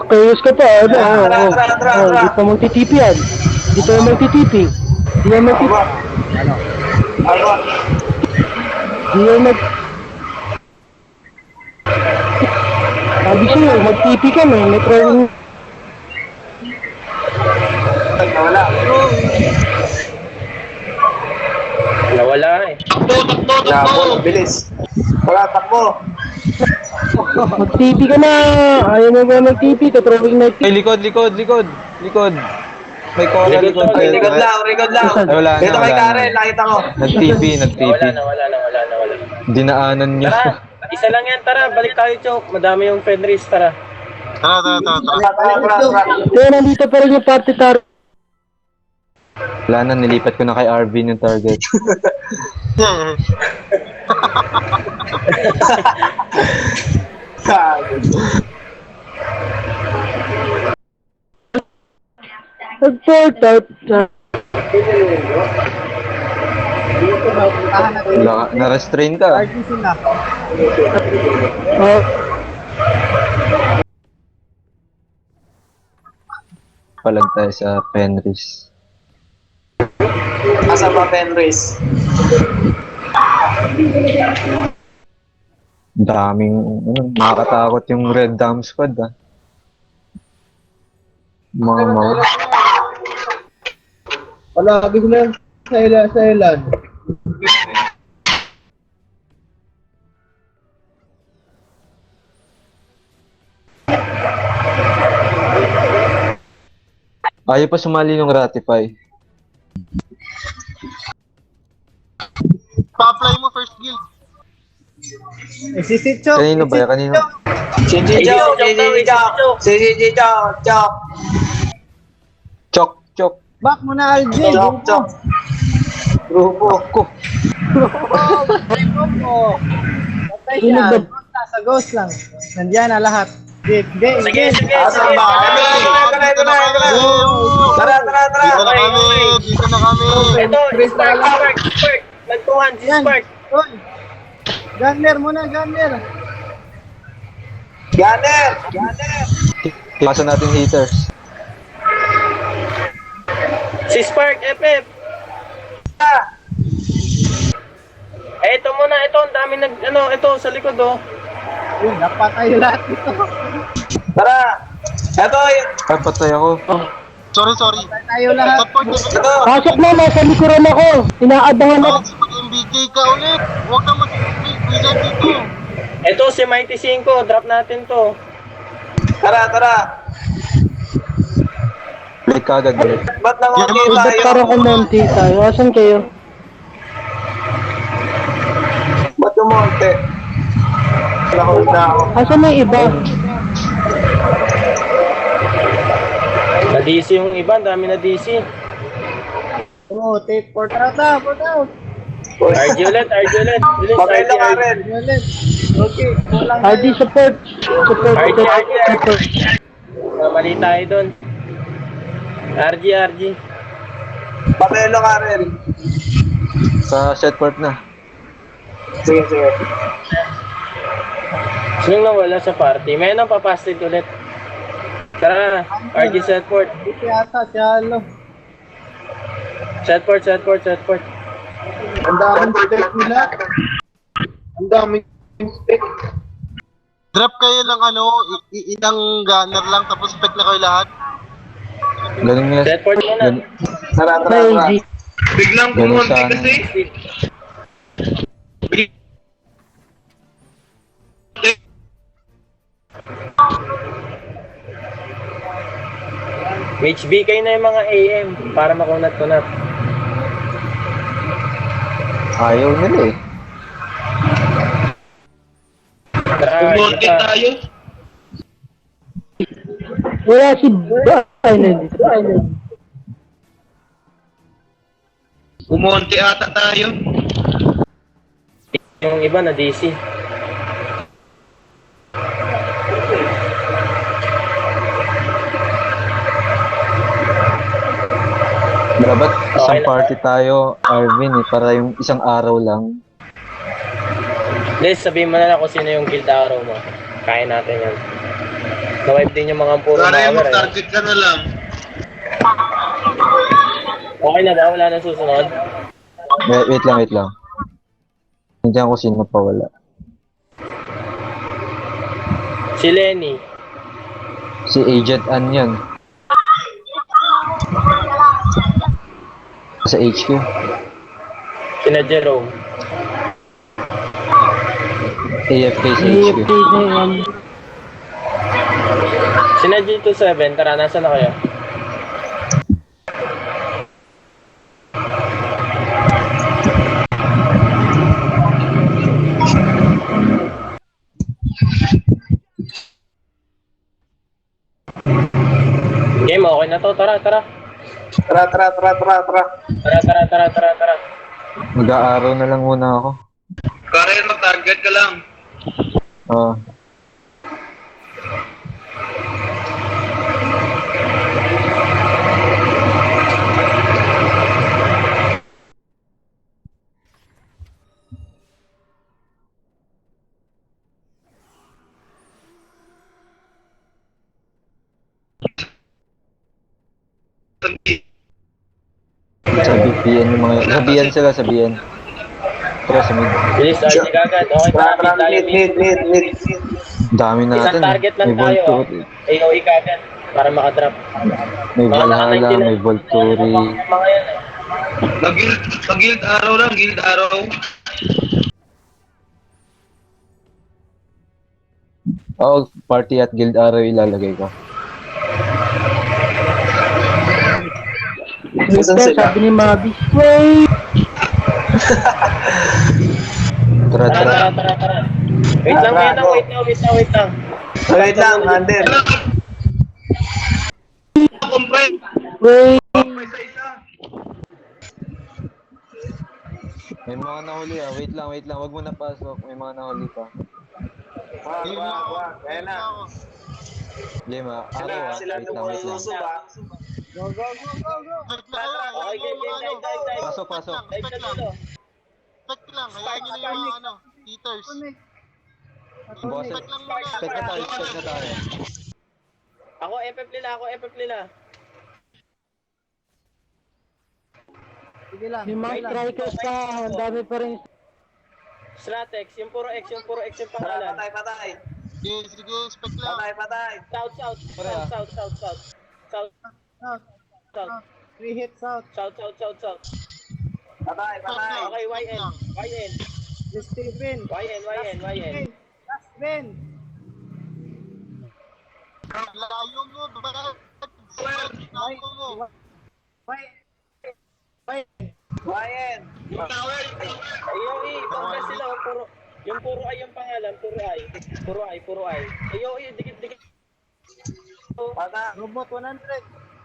Kayos ka pa, ano, Tara. di pa magtitipi yan. Di pa magtitipi. Di yan magtitipi. Ano? Di yan mag... Sabi sa'yo, magtipi ka, may throwing... Wala. Nawala eh. Takbo. Bilis. Wala, takbo. Magtipi ka na! Ayaw mo ba magtipi? Throwing na Ay, likod. May cola, likod. Rigod lang. Ay, wala na, Dito kay wala Karen, na. nakita ko. Nag-TP. Nawala. Dinaanan niya. Tara, isa lang yan, tara. Balik tayo, Chok. Madami yung Fenris, tara. Tara. Tara. Kaya nandito pa rin yung party tar... Wala na, nilipat ko na kay Arvin yung target. Na-restrain ka. Palag tayo sa Fenris. Asa pa Fenris? Daming, nakakatakot yung Red Dam Squad, ah. Mga Palagi ko lang sa ilan. ayaw pa sumali ng Ratify. Pa-apply mo first guild. Si Sitcho. Kanino ba? Kanino? Si Chok. Chok. Back mo na, RJ. Chok. Grupo. Ko. Patay siya. Sa ghost lang. Nandiyan na lahat. Sige. Asa ba? Ito na. Tara. Dito na kami. Ito, Spark. Nagtuhan si Spark. Gunner muna, Gunner. Gunner. Klasa natin haters. Si Spark, FF. Ito muna, ito. Ang dami ito sa likod, oh. Dapat tayo lahat dito. Tara. Ito. Ay, patay ako. Sorry. Tayo lahat. Support mo. Pasok na, nasa likuran ako. Inaabangan ako. Kasi mag-MBK ka ulit. Huwag na mag-wizard dito. Ito, si Mighty 5. Drop natin to. Tara. Play kagad ulit. Ba't nangungi Ba't tayo? parang kumonti tayo? Asan kayo? Ba't kumonti? Nahuli na ako. Asan na yung iba? Na-DC yung iba. Ang dami na DC. Oh, take port out. RG ulit. Bilis, Patay RG. lang Karen. Okay. RD support. RG. Mali tayo doon. RG. Patay lang Karen. Sa setport na. Sige. Sinong nawala sa party? May nang papastit ulit. Tara, RG setport. Dito yata, siyalo. Setport. Ang daming spec nila. Ang daming spec. Drop kayo ng ilang gunner lang tapos spec na kayo lahat. Ganun nga. Setport muna. Tara. Biglang Ganun pumunti sana. kasi. HB kayo na yung mga AM para makunat-kunat. Ayaw nila eh. Tara, Pumunti isa. tayo. Wala si Island. Pumunti ata tayo. Yung iba na DC. Dapat isang Okay lang. party tayo, Arvin eh, para yung isang araw lang. Les, sabihin mo na lang kung sino yung guild araw mo. Kaya natin yan. Na-wipe din yung mga puro Para yung power eh. mag-target ka na lang. Okay na ba? Wala na susunod? Wait lang. Hindi ko sino pa wala. Si Lenny. Si Agent Ann yan. Sa HQ. Sina Jerome. AFK sa HQ. AFK na yan. Sina G27. Tara, nasa na kayo? Game, okay na to. Tara. Tara. Tara. Mag-aaraw na lang muna ako. Karen, mag-target ka lang. Oo. Sabihan yung mga... Sabihan. Tara, sa mid. Bilis, RG kagad. Okay, Tara, tara, tayo. mid. Dami natin. Isang target lang May tayo. Volturi. AOE kagad. Para makadrop. May Valhalla, may Volturi. Mga yan eh. Mag-guild araw lang, guild araw. Oo, party at guild araw ilalagay ko. Saan Ito, sila? sabi ni Mabi. Wait! Tara. Tara. Wait lang, wait lang. Wait lang, Ander. Compare. Wait! Compare sa isa. May mga nahuli ah. Wait lang. Wag mo na pasok. May mga nahuli pa. Wag. Ayan na. Game ah. Araw ah. Sila Wait nung lang. mga susub ah. Spec na kayo, Okay, game. Dive. Pasok. Dive na dito. Spec lang, hayaan nyo na yung mga ano, heaters. Boss, Spec lang muna. spec na tayo. Ako, FF nila. Yung mga strikers pa, ang dami pa rin. Slatex, yung puro X yung Tara, pangalan. patay. Sige, spec lang. Patay. South. South. Patay. Okay, YN. YN. Layo mo, bakit? Layo mo. Wayan. AOE, bangga sila. Yung puro ay yung pangalan, puro ay. AOE, dikit. Patay. Robot 100.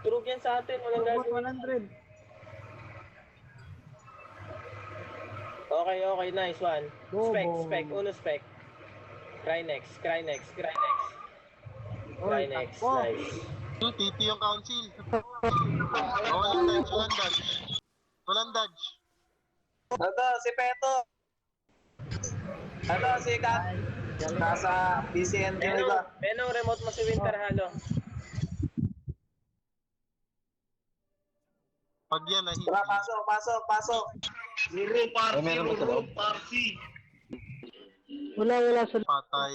Turog yan sa atin, walang gagawin. 100. Okay, nice one. Spec, uno spec. Crynex, nice. TP yung council. Walang dodge. Ito, si Peto. Ito, si Kat. Nasa PCN din iba. Benong, remote mo si Winter Halo. Pag yan, hindi. Tara, pasok. Puro party, meron ba sa loob? party. Wala sa Patay.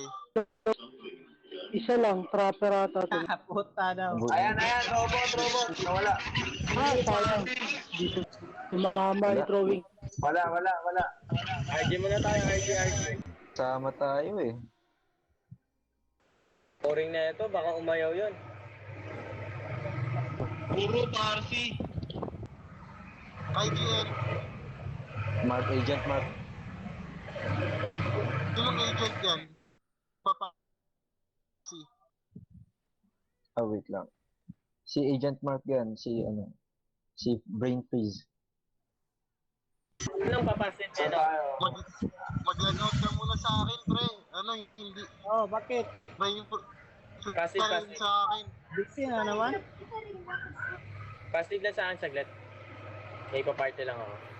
isa lang, trapper ata. Ayan, robot. Nawala. Sayang. Dito, sumama yung throwing. Wala. RG muna tayo, RG. Sama tayo eh. Boring na ito, baka umayaw yun. Puro party. IDL. Agent Mark. Sinong agent yan? Wait lang. Si Agent Mark yan. Si Brain Freeze. Anong papasin niya, no? Mag-logout ka muna sa akin, pre. Ano, hindi. Bakit? Brain Kasi. sa akin. Dixie na naman? Pastig lang sa akin saglit. May pa-party lang ako.